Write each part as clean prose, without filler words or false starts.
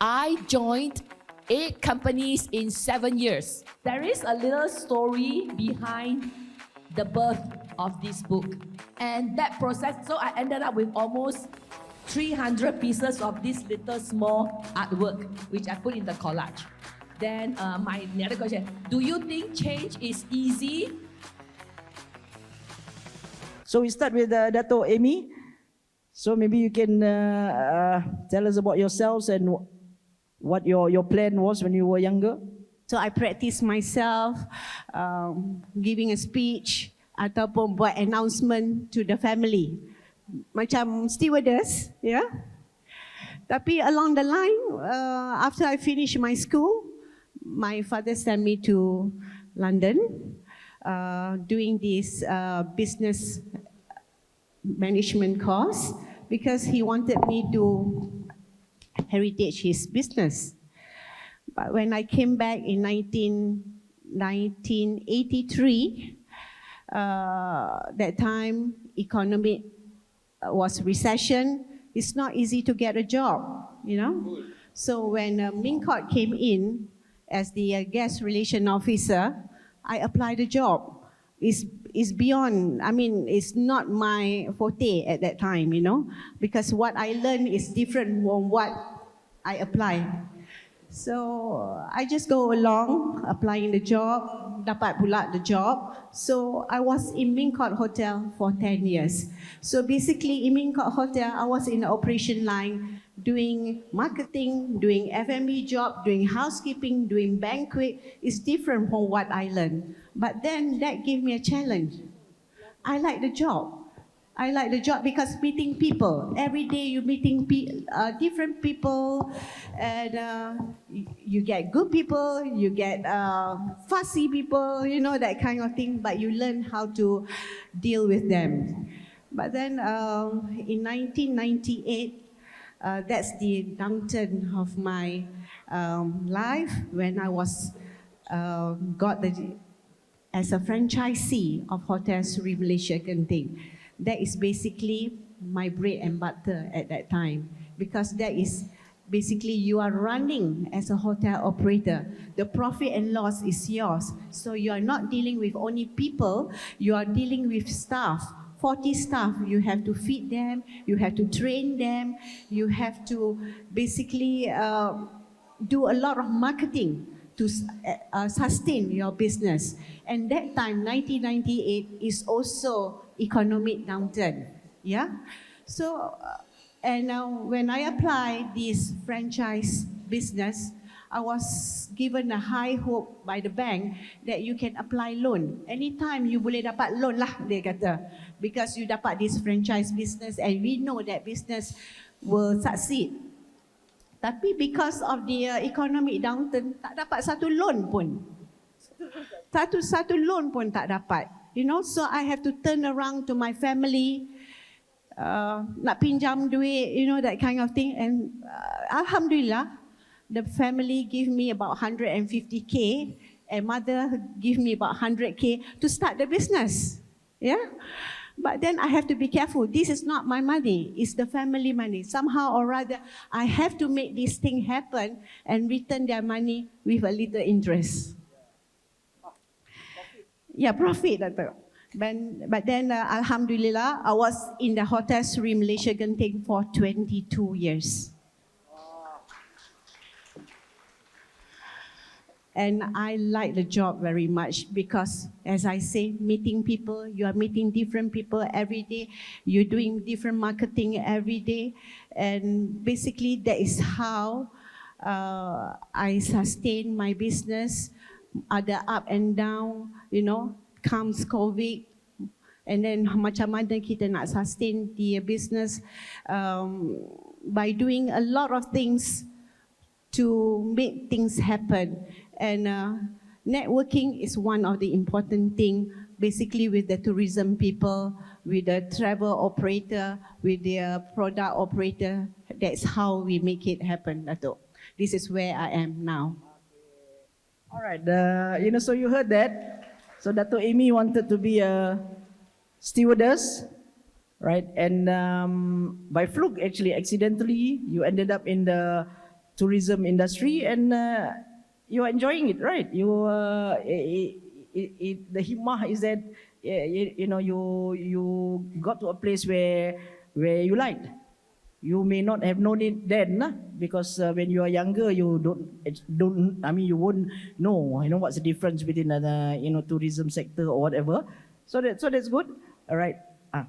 I joined 8 companies in 7 years. There is a little story behind the birth of this book. And that process, so I ended up with almost 300 pieces of this little small artwork, which I put in the collage. Then my other question, do you think change is easy? So we start with Dato Emmy. So maybe you can tell us about yourselves and what your plan was when you were younger. So I practice myself, giving a speech ataupun buat announcement to the family. Macam stewardess, yeah. Tapi along the line, after I finish my school, my father sent me to London, doing this business management course because he wanted me to heritage his business. But when I came back in 1983, that time economic was recession. It's not easy to get a job, you know. So when Minkot came in as the guest relation officer, I applied the job. It's beyond, I mean, it's not my forte at that time, you know, because what I learned is different from what I apply. So I just go along, applying the job, dapat pula the job. So I was in Minkot Hotel for 10 years. So basically in Minkot Hotel, I was in the operation line, doing marketing, doing F&B job, doing housekeeping, doing banquet. It's different from what I learned. But then that gave me a challenge. I like the job. I like the job because meeting people. Every day you're meeting different people, and you get good people, you get fussy people, you know, that kind of thing, but you learn how to deal with them. But then in 1998, that's the downturn of my life when I was as a franchisee of Hotel Sri Malaysia Genting. That is basically my bread and butter at that time, because that is basically you are running as a hotel operator. The profit and loss is yours. So you are not dealing with only people, you are dealing with staff. 40 staff, you have to feed them, you have to train them, you have to basically do a lot of marketing to sustain your business. And that time, 1998, is also economic downturn, yeah? So, when I applied this franchise business, I was given a high hope by the bank that you can apply loan. Anytime you boleh dapat loan lah, dia kata. Because you dapat this franchise business and we know that business will succeed. Tapi because of the economic downturn, tak dapat satu loan pun. Satu loan pun tak dapat. You know, so I have to turn around to my family, nak pinjam duit, you know, that kind of thing. And Alhamdulillah, the family give me about 150K and mother give me about 100K to start the business. Yeah? But then I have to be careful. This is not my money. It's the family money. Somehow or other, I have to make this thing happen and return their money with a little interest. Yeah, profit. But then, Alhamdulillah, I was in the Hotel Sri Malaysia Genting for 22 years. And I like the job very much because, as I say, meeting people, you are meeting different people every day, you're doing different marketing every day, and basically that is how I sustain my business. Ada up and down, you know, comes COVID, and then macam mana kita nak sustain the business by doing a lot of things to make things happen. And networking is one of the important things, basically with the tourism people, with the travel operator, with the product operator. That's how we make it happen, Dato. This is where I am now. All right, you know, so you heard that. So Dato Emmy wanted to be a stewardess, right? And by fluke, actually, accidentally, you ended up in the tourism industry, and you are enjoying it, right? The hikmah is that you know you got to a place where you liked. You may not have known it then, because when you are younger, you don't. I mean, you won't know. You know what's the difference between the tourism sector or whatever. So that's good. All right. I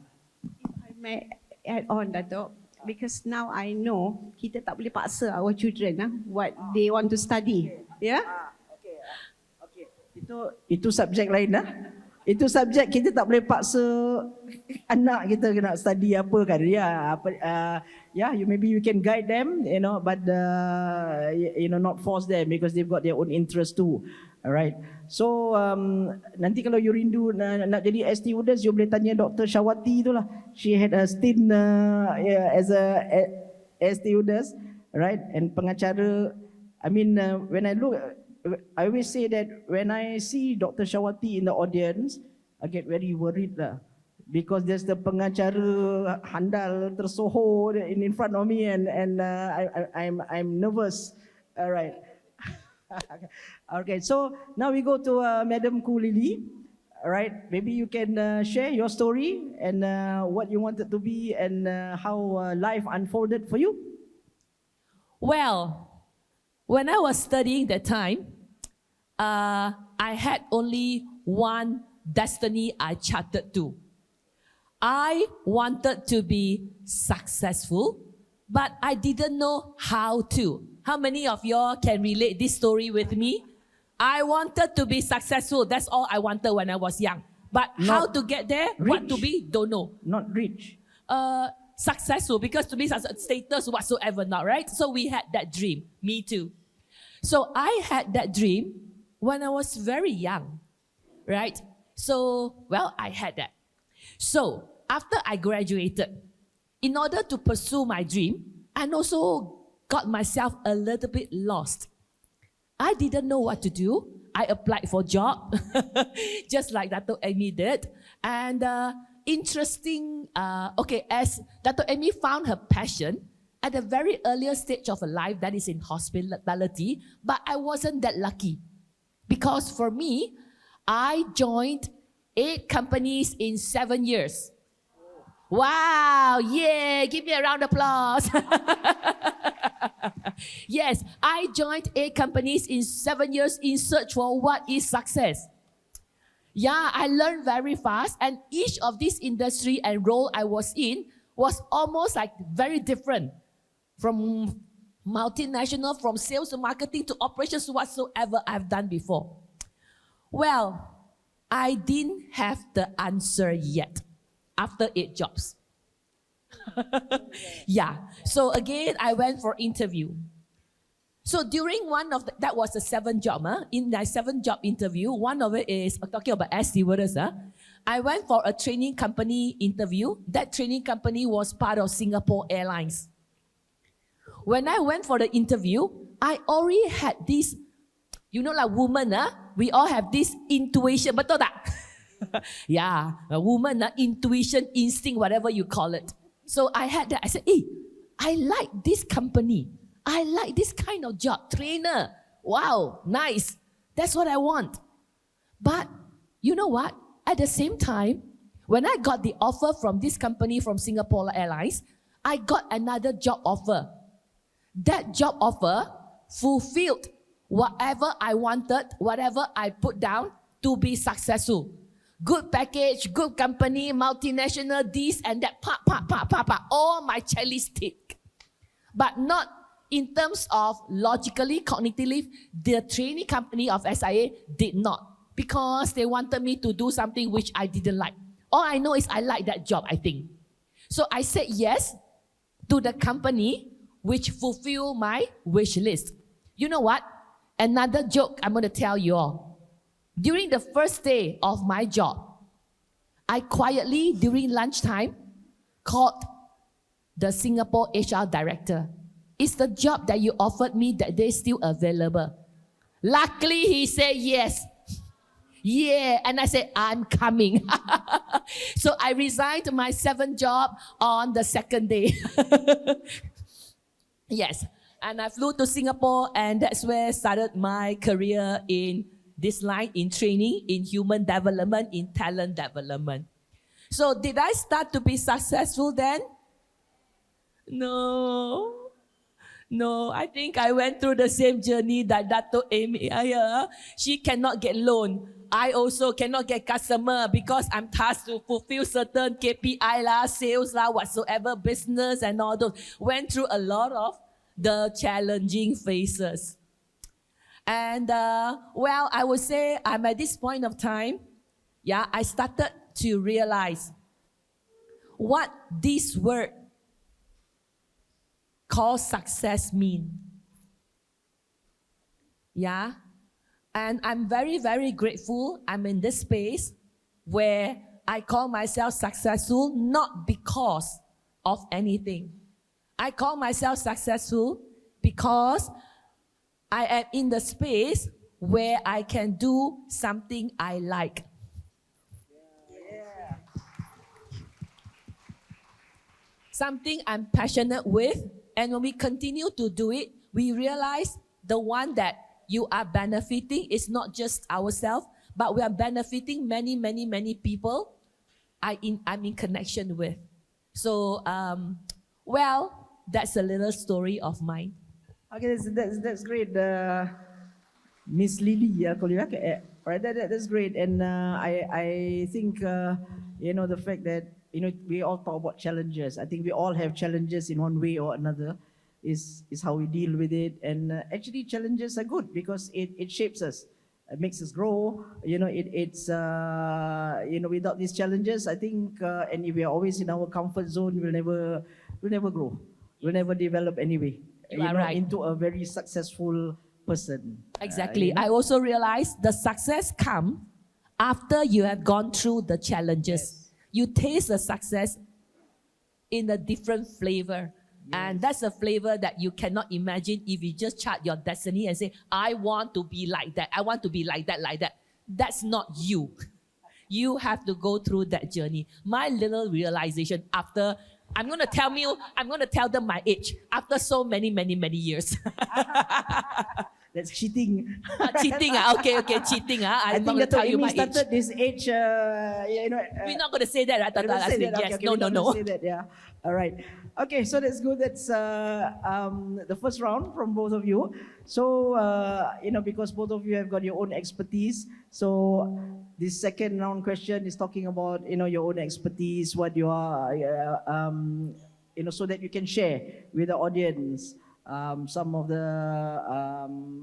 may add on, Dato, because now I know kita tak boleh paksa our children what they want to study. Yeah. Okay. Itu subjek lain Itu subjek kita tak boleh paksa anak kita nak study apa kan. Maybe you can guide them, but not force them because they've got their own interest too. Alright. So nanti kalau you rindu nak jadi air stewardess, you boleh tanya Dr. Shawati tu lah. She had a stint as a air stewardess, right? And pengacara. I mean, when I look, I always say that when I see Dr. Shawati in the audience, I get very worried lah. Because there's the pengacara handal tersohor in front of me, and I'm nervous. All right. Okay, so now we go to Madam Ku Lily. All right, maybe you can share your story and what you wanted to be and how life unfolded for you. Well, when I was studying that time, I had only one destiny I charted to. I wanted to be successful, but I didn't know how to. How many of y'all can relate this story with me? I wanted to be successful. That's all I wanted when I was young. But how to get there, what to be, don't know. Not rich. Successful, because to be status whatsoever not, right? So we had that dream. Me too. So I had that dream when I was very young, right? So, well, I had that. So after I graduated, in order to pursue my dream, and also got myself a little bit lost. I didn't know what to do. I applied for job, just like Dato Emmy did. And as Dato Emmy found her passion at a very earlier stage of her life, that is in hospitality, but I wasn't that lucky. Because for me, I joined 8 companies in 7 years. Wow, yeah, give me a round of applause. Yes, I joined 8 companies in 7 years in search for what is success. Yeah, I learned very fast, and each of these industry and role I was in was almost like very different. From multinational, from sales to marketing to operations, whatsoever I've done before. Well, I didn't have the answer yet after 8 jobs. Yeah, so again, I went for interview. So during one of that was a 7 job. In my 7 job interview, one of it is talking about air stewardess. I went for a training company interview. That training company was part of Singapore Airlines. When I went for the interview, I already had this, like woman, we all have this intuition, betul tak? Yeah, a woman, intuition, instinct, whatever you call it. So I had that. I said, I like this company. I like this kind of job. Trainer. Wow, nice. That's what I want. But you know what? At the same time, when I got the offer from this company from Singapore Airlines, I got another job offer. That job offer fulfilled whatever I wanted, whatever I put down to be successful. Good package, good company, multinational, this and that, all my checklist tick. But not in terms of logically, cognitively, the training company of SIA did not, because they wanted me to do something which I didn't like. All I know is I like that job, I think. So I said yes to the company which fulfilled my wish list. You know what? Another joke I'm going to tell you all. During the first day of my job, I quietly, during lunchtime, called the Singapore HR director. Is the job that you offered me that day still available? Luckily, he said yes. Yeah, and I said, I'm coming. So I resigned my 7th job on the 2nd day. Yes. And I flew to Singapore, and that's where I started my career in this line, in training, in human development, in talent development. So did I start to be successful then? No. No, I think I went through the same journey that Dato Emmy Suraya. She cannot get loan. I also cannot get customer because I'm tasked to fulfill certain KPI lah, sales lah, whatsoever, business and all those. Went through a lot of the challenging phases. And well, I would say I'm at this point of time, I started to realize what this word called success mean. Yeah. And I'm very, very grateful I'm in this space where I call myself successful not because of anything. I call myself successful because I am in the space where I can do something I like. Something I'm passionate with. And when we continue to do it, we realize the one that you are benefiting is not just ourselves, but we are benefiting many, many, many people I'm in connection with. So, well, that's a little story of mine. Okay, that's great. Miss Lily, right? That's great. And I think, the fact that, we all talk about challenges. I think we all have challenges in one way or another, is how we deal with it. And actually, challenges are good because it shapes us. It makes us grow. It's without these challenges, I think, and if we are always in our comfort zone, we'll never grow. We'll never develop anyway. Right. Into a very successful person. Exactly. I also realized the success comes after you have gone through the challenges. Yes. You taste the success in a different flavor. Yes. And that's a flavor that you cannot imagine if you just chart your destiny and say, I want to be like that. I want to be like that, like that. That's not you. You have to go through that journey. My little realization after, I'm going to tell them my age after so many, many, many years. That's cheating. Cheating, okay, cheating. I'm not think going to tell you my age. started this age, We're not going to say that, right, Dato Azlin? Yes, okay, no. Say that, yeah. All right. Okay, so that's good. That's the first round from both of you. So, because both of you have got your own expertise, so this second round question is talking about, your own expertise, what you are, so that you can share with the audience some of the,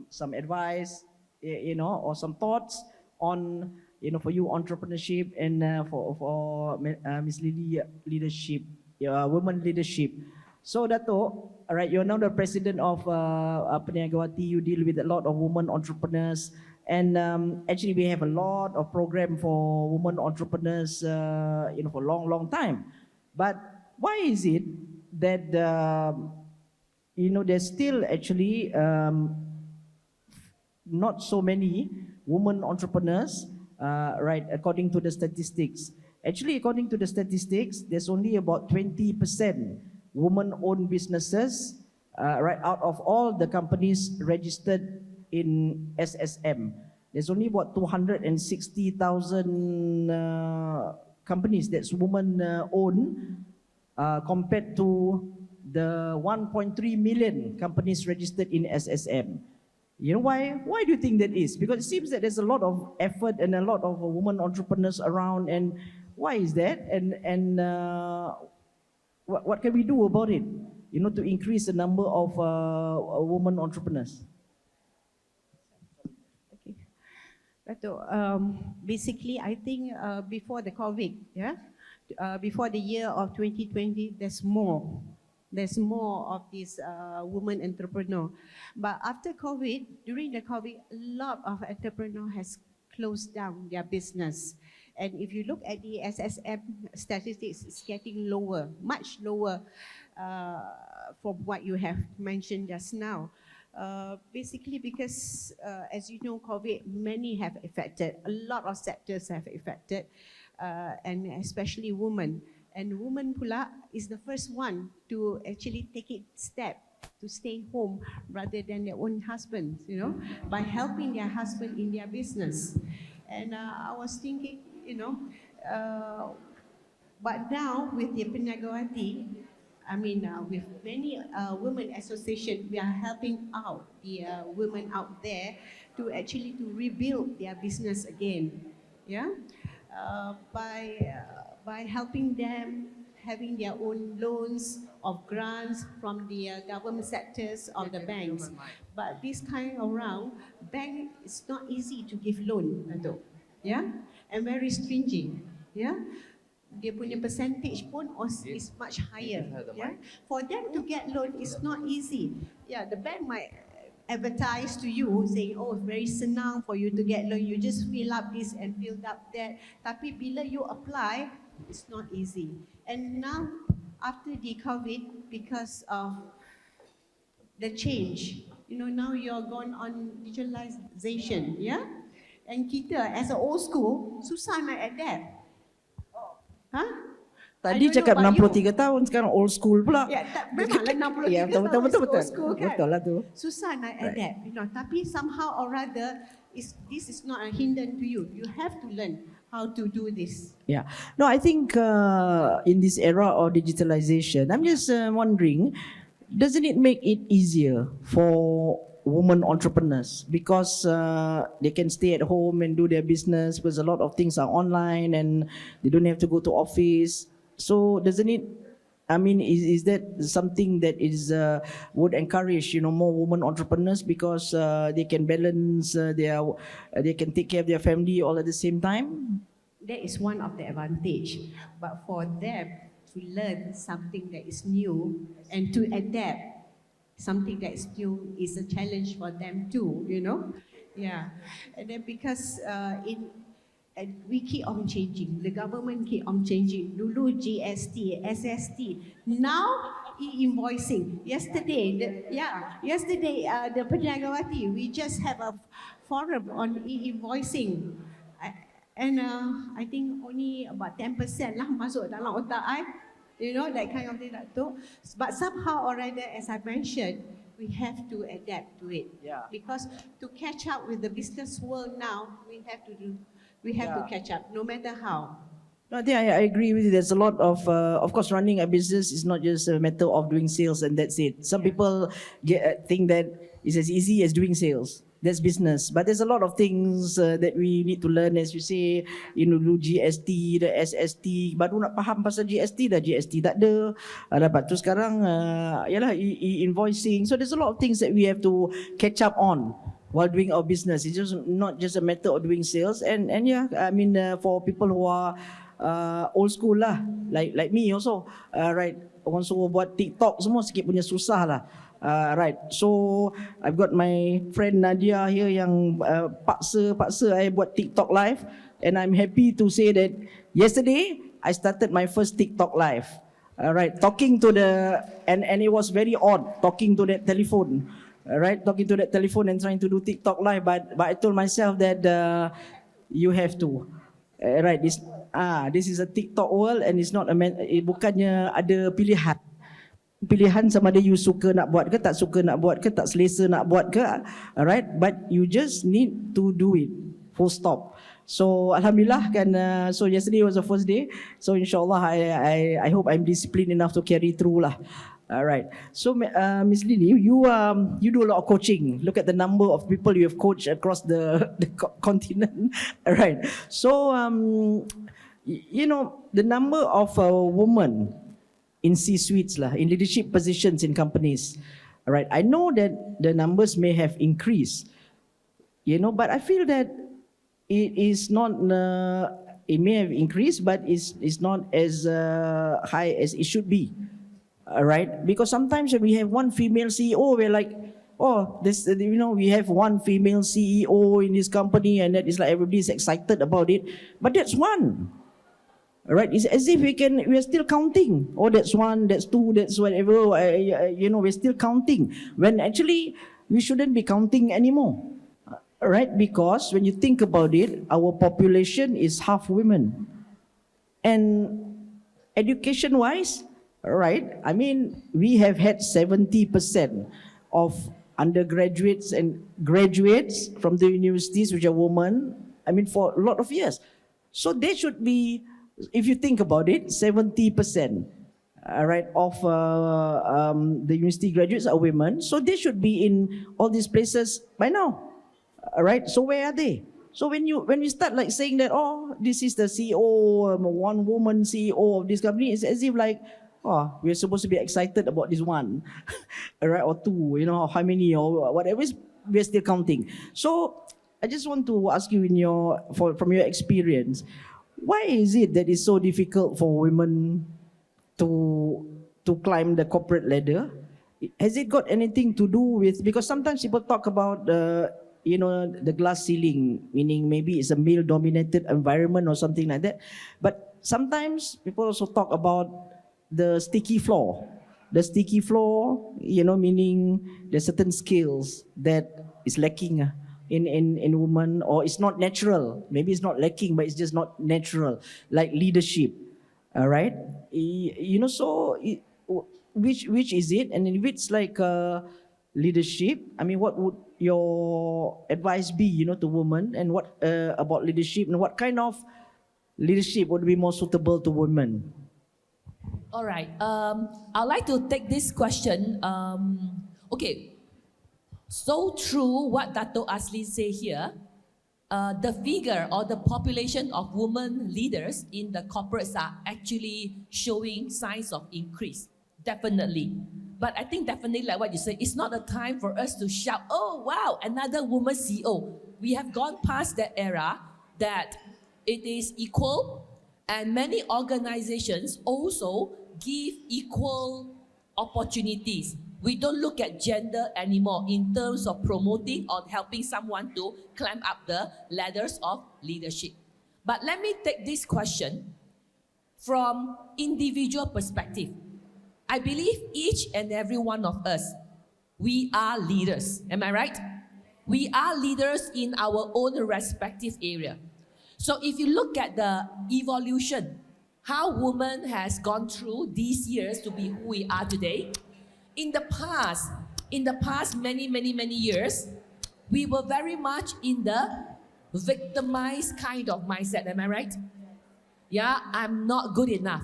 some advice, or some thoughts on, for you, entrepreneurship, and for Miss Lily, leadership, women leadership. So Dato, all right, you're now the president of Peniagawati. You deal with a lot of women entrepreneurs, and actually we have a lot of program for women entrepreneurs, for a long, long time. But why is it that there's still actually not so many women entrepreneurs, right? According to the statistics. Actually, according to the statistics, there's only about 20% women-owned businesses, right, out of all the companies registered in SSM. There's only about 260,000 companies that's women-owned compared to the 1.3 million companies registered in SSM. You know why? Why do you think that is? Because it seems that there's a lot of effort and a lot of women entrepreneurs around, and why is that? And what can we do about it? To increase the number of women entrepreneurs. Okay, Dato, basically, I think before the COVID, before the year of 2020, there's more of this women entrepreneur. But after COVID, during the COVID, a lot of entrepreneurs has closed down their business. And if you look at the SSM statistics, it's getting lower, much lower from what you have mentioned just now. Basically because, as you know, COVID, many have affected, a lot of sectors have affected, and especially women. And women pula is the first one to actually take it step to stay home rather than their own husbands, you know, by helping their husband in their business. And I was thinking, you know, but now with the Peniagawati, I mean, with many women association, we are helping out the women out there to actually to rebuild their business again, yeah, by helping them having their own loans of grants from the government sectors of the banks. But this kind of round, bank it's not easy to give loan, Dato, yeah, and very stringent, yeah. Dia punya percentage pun is much higher. Yeah, for them to get loan is not easy. Yeah, the bank might advertise to you saying, oh, it's very senang for you to get loan. You just fill up this and fill up that. Tapi bila you apply, it's not easy. And now after the COVID, because of the change, you know, now you're gone on digitalization, yeah, and kita as an old school susah nak adapt. Huh? Tadi cakap 63 tahun, sekarang old school pula. Ya, memanglah 63 ya, tahun betul. old school kan. Betul lah tu. Susah nak adapt, you know. Tapi somehow or rather, this is not a hindrance to you. You have to learn how to do this. Yeah. No, I think in this era of digitalization, I'm just wondering, doesn't it make it easier for women entrepreneurs because they can stay at home and do their business because a lot of things are online and they don't have to go to office. So doesn't it, I mean, is that something that is would encourage, you know, more women entrepreneurs because they can balance they can take care of their family all at the same time? That is one of the advantage. But for them to learn something that is new and to adapt something that is new is a challenge for them too, you know. Yeah, and then because we keep on changing, the government keep on changing. Dulu GST, SST, now e-invoicing. Yesterday, the Peniagawati, we just have a forum on e-invoicing, and I think only about 10% lah masuk dalam otak I. You know, that kind of thing, Dato. But somehow or rather, as I mentioned, we have to adapt to it. Yeah. Because to catch up with the business world now, we have to catch up, no matter how. No, I think I agree with you. There's a lot of course, running a business is not just a matter of doing sales and that's it. Some people think that it's as easy as doing sales. That's business. But there's a lot of things that we need to learn, as you say, you know, GST, the SST. Baru nak faham pasal GST, dah GST tak ada. Lepas tu sekarang, yalah, e-invoicing. So there's a lot of things that we have to catch up on while doing our business. It's just not just a matter of doing sales. And yeah, I mean, for people who are old school lah, like me also, right, orang suruh buat TikTok semua sikit punya susah lah. Right, so I've got my friend Nadia here yang paksa I buat TikTok live, and I'm happy to say that yesterday I started my first TikTok live. Right, talking to and it was very odd talking to that telephone. Right, talking to that telephone and trying to do TikTok live, but I told myself that you have to. Right, this is a TikTok world and it's not bukannya ada pilihan sama ada you suka nak buat ke, tak suka nak buat ke, tak selesa nak buat ke, alright, but you just need to do it, full stop. So alhamdulillah kan, so yesterday was the first day, so insyaAllah I hope I'm disciplined enough to carry through lah. Alright, so Miss Lily, you do a lot of coaching. Look at the number of people you have coached across the continent. Alright, so you know, the number of women in C-suites lah, in leadership positions in companies. All right, I know that the numbers may have increased, you know, but I feel that it is not. It may have increased, but it's not as high as it should be. All right, because sometimes when we have one female CEO, we're like, oh, this, you know, we have one female CEO in this company, and that is like everybody's excited about it, but that's one. Right, it's as if we're still counting. Oh, that's one, that's two, that's whatever. You know, we're still counting. When actually we shouldn't be counting anymore. Right, because when you think about it, our population is half women. And education-wise, right? I mean, we have had 70% of undergraduates and graduates from the universities which are women, I mean, for a lot of years. So they should be, if you think about it, 70%, right, of the university graduates are women. So they should be in all these places by now, right? So where are they? So when you start like saying that, oh, this is the CEO, one woman CEO of this company, it's as if like, oh, we're supposed to be excited about this one, right, or two, you know, how many or whatever, we're still counting. So I just want to ask you from your experience, why is it that it's so difficult for women to climb the corporate ladder? Has it got anything to do with, because sometimes people talk about the glass ceiling, meaning maybe it's a male-dominated environment or something like that. But sometimes people also talk about the sticky floor. The sticky floor, meaning there's certain skills that is lacking in women, or it's not natural. Maybe it's not lacking, but it's just not natural, like leadership. All right, so which is it? And if it's like leadership, I mean, what would your advice be, to women, and what about leadership, and what kind of leadership would be more suitable to women? All right. I'd like to take this question. Okay. So true what Dato Azlin say here. The figure or the population of women leaders in the corporates are actually showing signs of increase. Definitely. But I think definitely like what you say, it's not a time for us to shout, oh wow, another woman CEO. We have gone past that era that it is equal, and many organizations also give equal opportunities. We don't look at gender anymore in terms of promoting or helping someone to climb up the ladders of leadership. But let me take this question from individual perspective. I believe each and every one of us, we are leaders. Am I right? We are leaders in our own respective area. So if you look at the evolution, how women has gone through these years to be who we are today, in the past many years, we were very much in the victimized kind of mindset. Am I right? Yeah, I'm not good enough.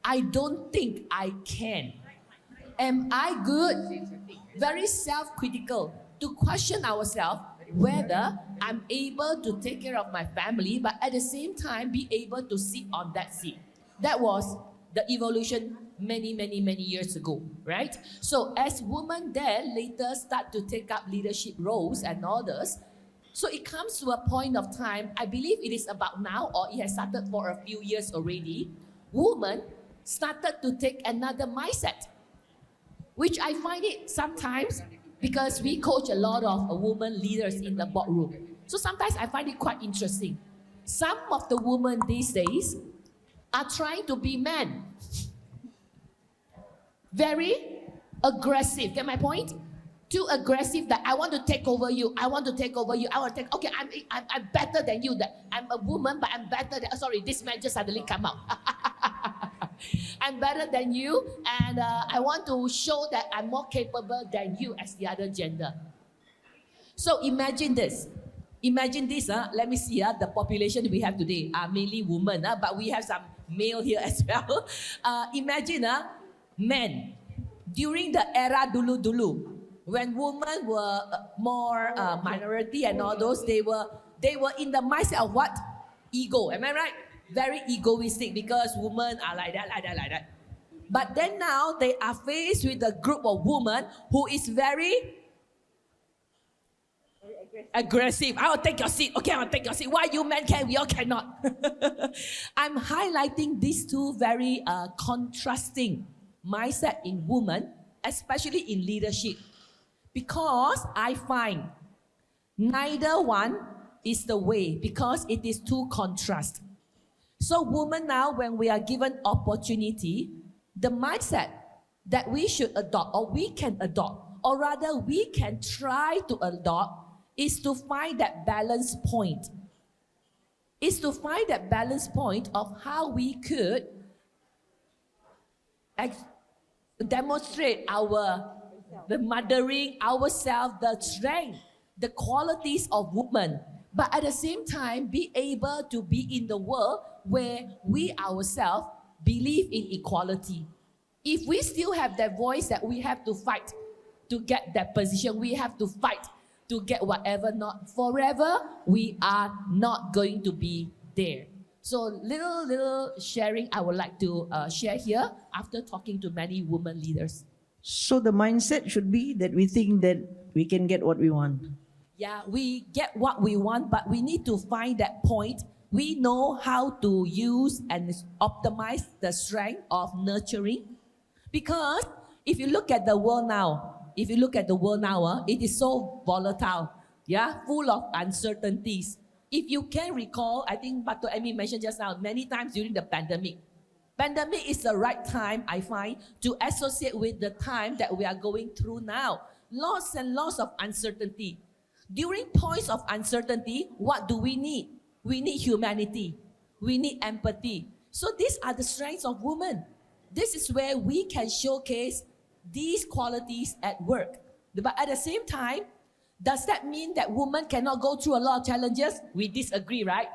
I don't think I can. Am I good? Very self-critical, to question ourselves whether I'm able to take care of my family, but at the same time be able to sit on that seat. That was the evolution many years ago, right? So as women then later start to take up leadership roles and others, so it comes to a point of time, I believe it is about now, or it has started for a few years already, women started to take another mindset, which I find it sometimes, because we coach a lot of women leaders in the boardroom. So sometimes I find it quite interesting. Some of the women these days are trying to be men. Very aggressive, get my point? Too aggressive that I want to take over you, okay, I'm better than you, that I'm a woman, but I'm better than, sorry, this man just suddenly come out. I'm better than you, and I want to show that I'm more capable than you as the other gender. So imagine this. Let me see, the population we have today are mainly women, but we have some male here as well. Imagine men, during the era dulu, when women were more minority and all those, they were in the mindset of what? Ego, am I right? Very egoistic, because women are like that. But then now they are faced with a group of women who is very aggressive. I will take your seat. Okay, I will take your seat. Why you men can, we all cannot? I'm highlighting these two very contrasting mindset in women, especially in leadership, because I find neither one is the way, because it is too contrast. So women now, when we are given opportunity, the mindset that we should adopt, or we can adopt, or rather we can try to adopt, is to find that balance point. Is to find that balance point of how we could demonstrate the mothering ourselves, the strength, the qualities of women, but at the same time be able to be in the world where we ourselves believe in equality. If we still have that voice that we have to fight to get that position, we have to fight to get whatever, not forever, we are not going to be there. So little sharing I would like to share here after talking to many women leaders. So the mindset should be that we think that we can get what we want. Yeah, we get what we want, but we need to find that point. We know how to use and optimize the strength of nurturing. Because if you look at the world now, it is so volatile, yeah, full of uncertainties. If you can recall, I think Dato Emmy mentioned just now, many times during the pandemic. Pandemic is the right time, I find, to associate with the time that we are going through now. Lots and lots of uncertainty. During points of uncertainty, what do we need? We need humanity. We need empathy. So these are the strengths of women. This is where we can showcase these qualities at work. But at the same time, does that mean that women cannot go through a lot of challenges? We disagree, right?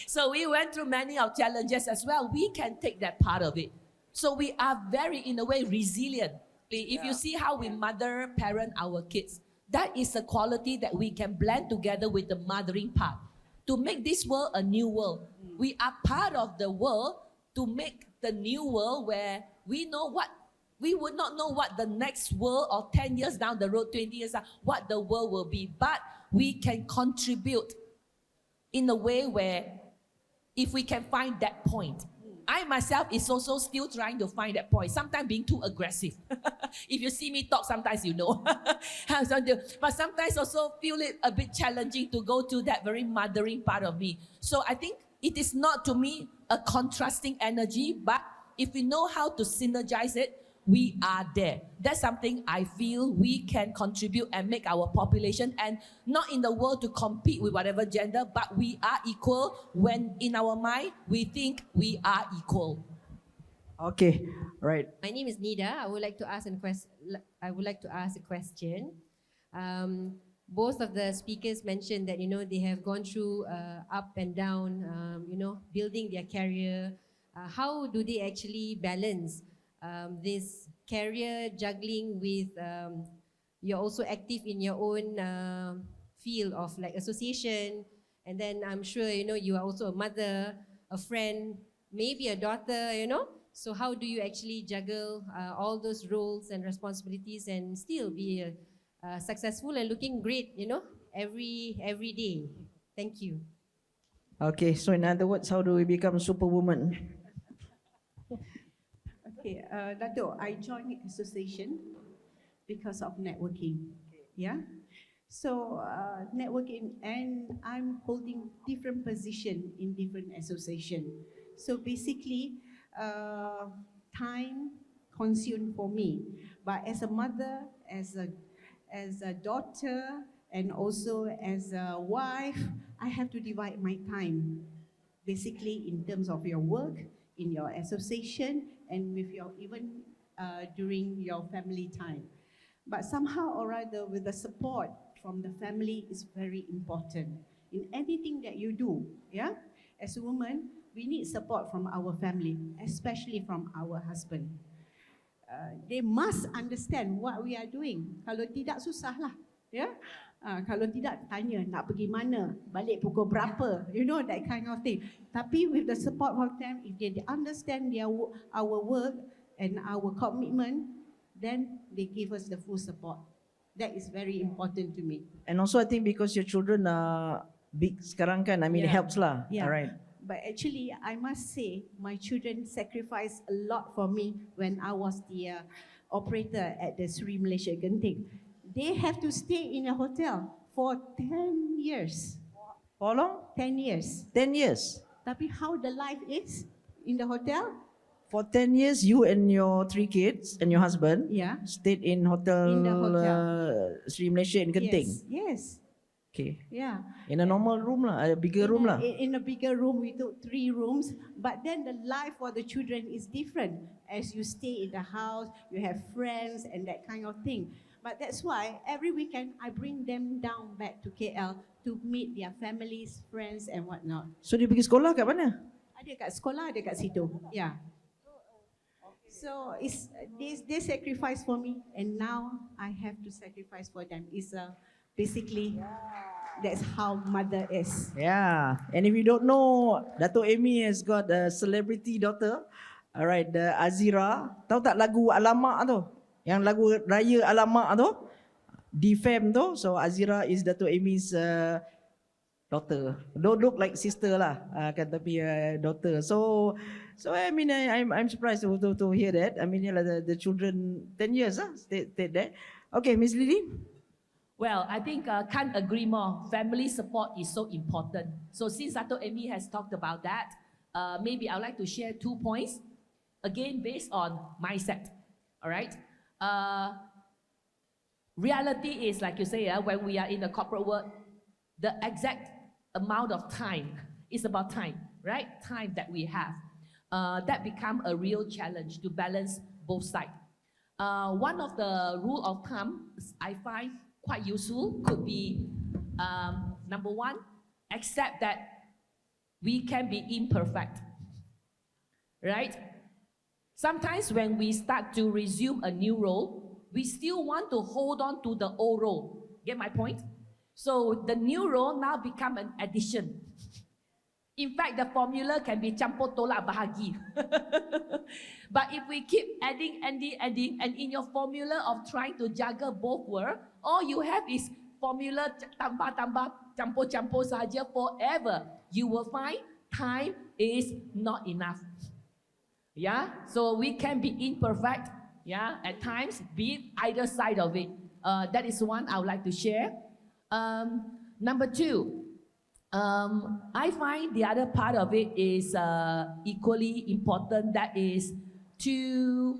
So we went through many of challenges as well. We can take that part of it. So we are very, in a way, resilient. If you see how we mother, parent our kids, that is a quality that we can blend together with the mothering part to make this world a new world. We are part of the world to make the new world where we would not know what the next world or 10 years down the road, 20 years down, what the world will be. But we can contribute in a way where if we can find that point. I myself is also still trying to find that point, sometimes being too aggressive. If you see me talk, sometimes you know. But sometimes also feel it a bit challenging to go to that very mothering part of me. So I think it is not to me a contrasting energy, but if we know how to synergize it, we are there. That's something I feel we can contribute and make our population, and not in the world to compete with whatever gender, but we are equal when in our mind we think we are equal. Okay, right. My name is Nida. I would like to ask a question. Both of the speakers mentioned that they have gone through up and down, building their career. How do they actually balance this career juggling with you're also active in your own field of like association, and then I'm sure you are also a mother, a friend, maybe a daughter, so how do you actually juggle all those roles and responsibilities and still be successful and looking great every day? Thank you. Okay, so in other words, how do we become superwoman? Okay, Dato, I joined the association because of networking. Yeah. So networking, and I'm holding different position in different association. So basically, time consumed for me. But as a mother, as a daughter, and also as a wife, I have to divide my time. Basically, in terms of your work, in your association, and with your even during your family time. But somehow or other, with the support from the family is very important in anything that you do. Yeah, as a woman, we need support from our family, especially from our husband. They must understand what we are doing. Kalau tidak, susah lah. Yeah. Kalau tidak, tanya nak pergi mana, balik pukul berapa, that kind of thing. Tapi with the support from them, if they understand our work and our commitment, then they give us the full support. That is very important to me. And also I think because your children are big sekarang kan, it helps lah. Yeah. All right. But actually, I must say, my children sacrificed a lot for me when I was the operator at the Sri Malaysia Genting. They have to stay in a hotel for 10 years. For how long? 10 years. 10 years. Tapi how the life is in the hotel? For 10 years, you and your 3 kids and your husband Yeah. stayed in hotel, In the hotel. Sri Malaysia in Genting. Yes. Okay. Yeah. In a normal room lah, a bigger room lah. In a bigger room, we took 3 rooms, but then the life for the children is different. As you stay in the house, you have friends and that kind of thing. But that's why every weekend I bring them down back to KL to meet their families, friends and whatnot. So dia pergi sekolah kat mana? Ada kat sekolah, ada kat situ. Yeah. So it's they sacrifice for me, and now I have to sacrifice for them. It's basically that's how mother is. Yeah, and if you don't know, Dato Emmy has got a celebrity daughter. Alright, the Azira. Tahu tak lagu Alamak tu? Yang lagu Raya Alamak tu? Defam tu. So Azira is Dato Emmy's daughter. Don't look like sister lah, kan, tapi daughter. So I mean, I'm surprised to hear that. I mean, the children 10 years stayed there. Okay, Miss Lily. Well, I think can't agree more. Family support is so important. So since Dato Emmy has talked about that, maybe I'd like to share 2 points. Again, based on mindset. All right. Reality is, like you say, when we are in the corporate world, the exact amount of time is about time, right? Time that we have. That become a real challenge to balance both sides. One of the rule of thumb I find quite useful could be, number 1, accept that we can be imperfect, right? Sometimes when we start to resume a new role, we still want to hold on to the old role. Get my point? So the new role now become an addition. In fact, the formula can be campur tolak bahagi. But if we keep adding, and in your formula of trying to juggle both worlds, all you have is formula tambah, campur saja forever. You will find time is not enough. Yeah, so we can be imperfect. Yeah, at times, be either side of it. That is one I would like to share. Number 2, I find the other part of it is equally important. That is to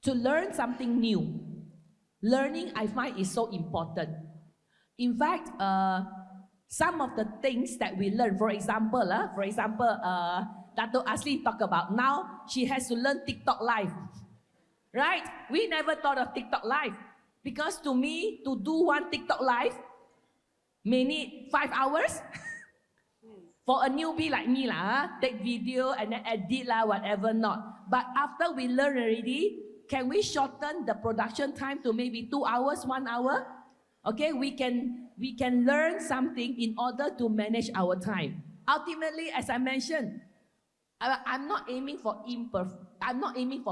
learn something new. Learning, I find, is so important. In fact, some of the things that we learn, for example, Dato Azlin talk about now she has to learn TikTok live, right? We never thought of TikTok live because to me, to do one TikTok live may need 5 hours. For a newbie like me take video and then edit whatever not. But after we learn already, can we shorten the production time to maybe 2 hours, 1 hour? Okay, we can learn something in order to manage our time. Ultimately, as I mentioned, I'm not aiming for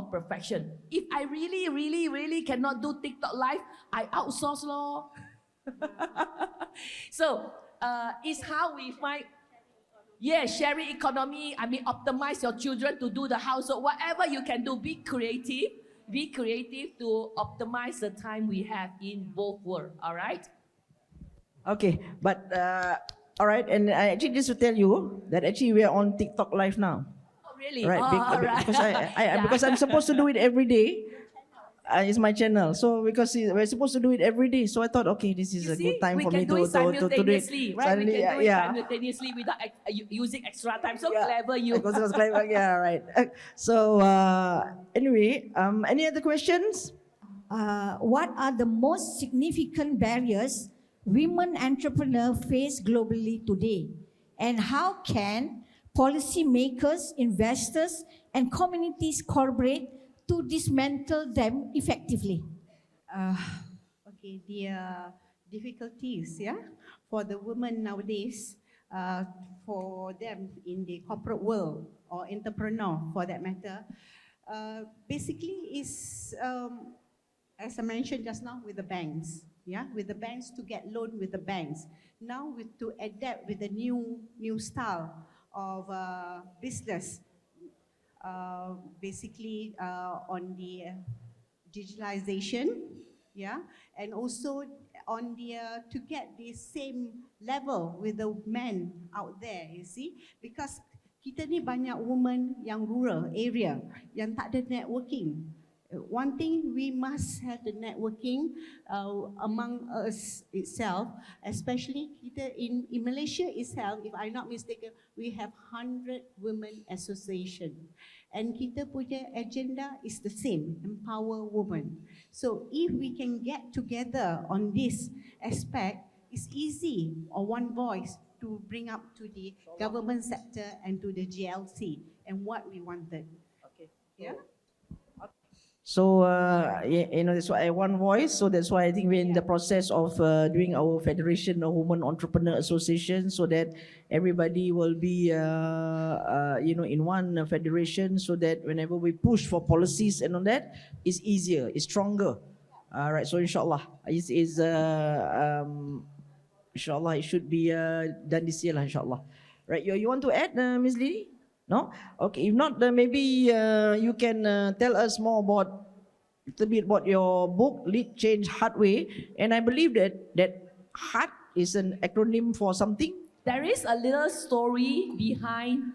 perfection. If I really cannot do TikTok live, I outsource lor. So it's how we find, sharing economy. I mean, optimize your children to do the housework. Whatever you can do, be creative. Be creative to optimize the time we have in both worlds. All right. Okay, but all right, and I actually just to tell you that actually we are on TikTok live now. Really? Right, all right. because I'm supposed to do it every day. It's my channel, so because we're supposed to do it every day, so I thought, okay, this is a good time for me to do it simultaneously, right? We can do it yeah. simultaneously without using extra time. So clever you. Because it was clever, yeah, right. So anyway, any other questions? What are the most significant barriers women entrepreneurs face globally today? And how can policymakers, investors, and communities collaborate to dismantle them effectively? Okay, the difficulties, for the women nowadays, for them in the corporate world or entrepreneur for that matter, basically is, as I mentioned just now, with the banks, with the banks to get loan with the banks. Now to adapt with the new style of business, basically on the digitalization, and also on the to get the same level with the men out there, you see, because kita ni banyak women yang rural area yang tak ada networking, One thing, we must have the networking among us itself, especially kita in Malaysia itself, if I'm not mistaken, we have 100 women association. And kita punya agenda is the same, empower women. So if we can get together on this aspect, it's easy or one voice to bring up to the government sector and to the GLC and what we wanted. Okay. Yeah. So, that's why I one voice. So that's why I think we're in the process of doing our Federation of Women Entrepreneur Association, so that everybody will be, in one federation, so that whenever we push for policies and all that, it's easier, it's stronger. All right. So inshallah, inshallah, it should be done this year, inshallah. Right. You want to add, Ms. Lily? No? Okay, if not, maybe you can tell us more about a little bit about your book, Lead Change Hard Way. And I believe that HART is an acronym for something. There is a little story behind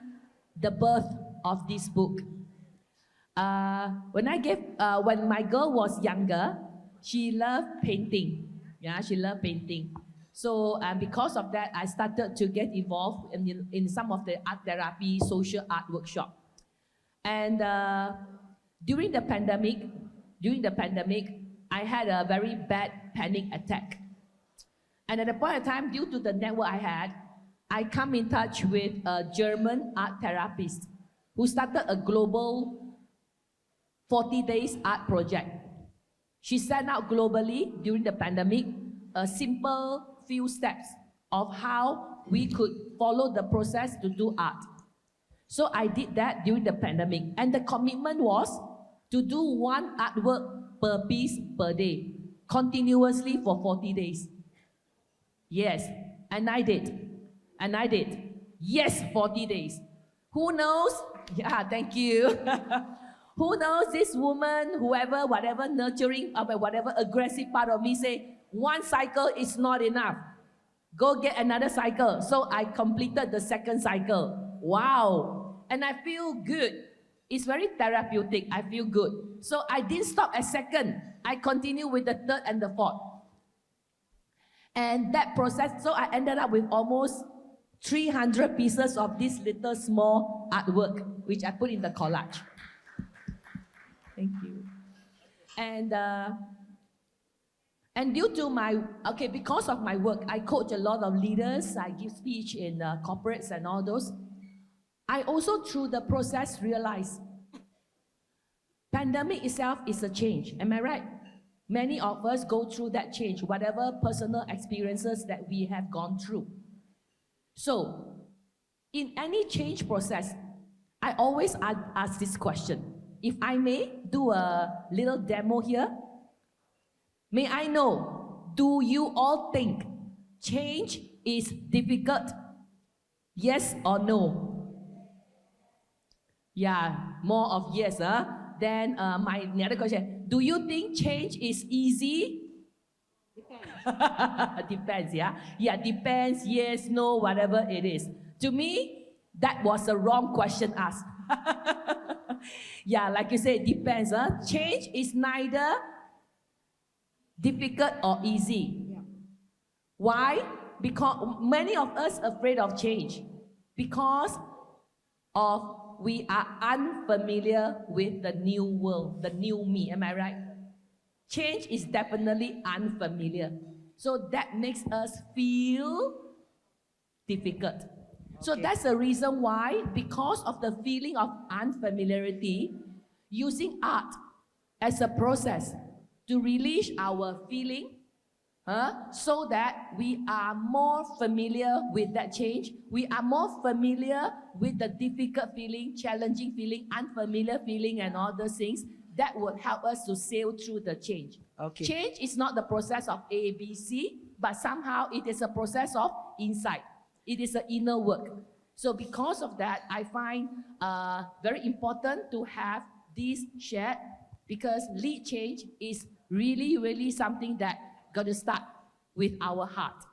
the birth of this book. When my girl was younger, she loved painting. Yeah, she loved painting. So because of that, I started to get involved in some of the art therapy, social art workshop. And during the pandemic, I had a very bad panic attack. And at the point of time, due to the network I had, I come in touch with a German art therapist who started a global 40 days art project. She sent out globally during the pandemic a simple few steps of how we could follow the process to do art. So I did that during the pandemic, and the commitment was to do one artwork per piece per day, continuously for 40 days. Yes, and I did. Yes, 40 days. Who knows? Yeah, thank you. Who knows this woman, whoever, whatever nurturing, whatever aggressive part of me say, one cycle is not enough. Go get another cycle. So I completed the second cycle. Wow. And I feel good. It's very therapeutic. I feel good. So I didn't stop at second. I continue with the third and the fourth. And that process, so I ended up with almost 300 pieces of this little small artwork, which I put in the collage. Thank you. And due to because of my work, I coach a lot of leaders, I give speech in corporates and all those. I also, through the process, realized pandemic itself is a change. Am I right? Many of us go through that change, whatever personal experiences that we have gone through. So, in any change process, I always ask this question. If I may do a little demo here, may I know, do you all think change is difficult? Yes or no? Yeah, more of yes. Then my other question, do you think change is easy? Depends. Depends, yeah? Yeah, depends, yes, no, whatever it is. To me, that was a wrong question asked. Yeah, like you say, it depends. Change is neither difficult or easy. Yeah. Why? Because many of us are afraid of change. Because of we are unfamiliar with the new world, the new me. Am I right? Change is definitely unfamiliar. So that makes us feel difficult. Okay. So that's the reason why, because of the feeling of unfamiliarity, using art as a process to release our feeling, so that we are more familiar with that change. We are more familiar with the difficult feeling, challenging feeling, unfamiliar feeling, and all those things. That would help us to sail through the change. Okay. Change is not the process of A, B, C, but somehow it is a process of insight. It is an inner work. So because of that, I find very important to have this shared, because lead change is really, really something that got to start with our heart.